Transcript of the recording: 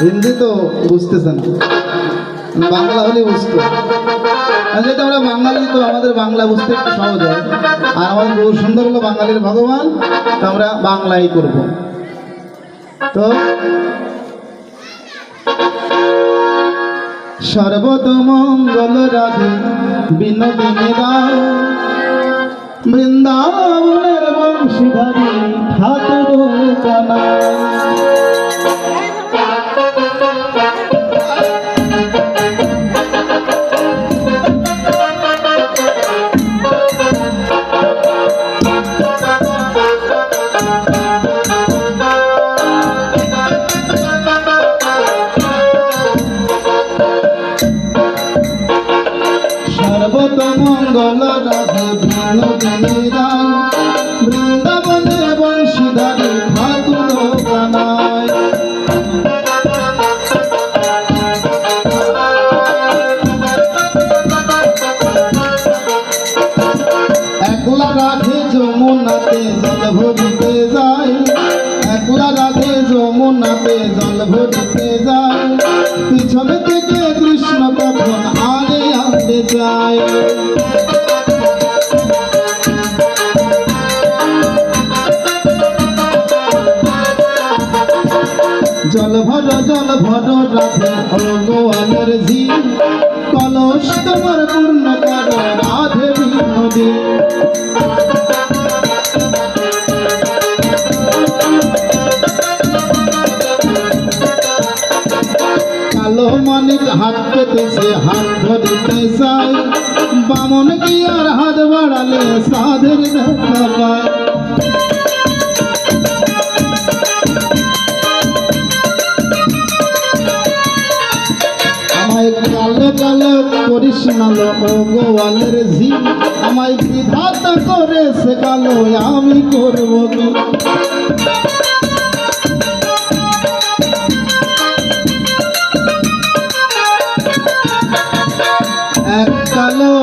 হিন্দি তো বুঝতেছেন, বাংলা হলে বুঝতো। আর যেহেতু আমরা বাঙালি, তো আমাদের বাংলা বুঝতে একটু সহজ হয়। আর আমাদের বহু সুন্দর হলো বাঙালির ভগবান, তো আমরা বাংলাই করব। তো সর্বতমঙ্গল রাধে বিনোদিনী রায়, বৃন্দাবনের বংশীধারী ঠাকুর কানাই। সর্বতমঙ্গল রাধে বিনোদিনী রায়, বৃন্দাবনের বংশীধারী ঠাকুর কানাই। একলা রাধে যমুনাতে জল ভরিতে যায়, একলা রাধে যমুনাতে জল ভরিতে যায়, পিছন থেকে কৃষ্ণ তখন আগে আনতে চায়। জল ভর রাধে ভগবানের ঝি, কলস তোমার পূর্ণ কর রাধে বিনোদী। কালো মানিক হাত পেতেছে, হাত ধরিতে চায়, বামন কি আর হাত বাড়ালে সাধের দেখা পায়। আমায় কালো কালো করিস নালো ও গোয়ালের ঝি, আমায় বিধাতা করে সে কালো আমি করবো কি। এক কালো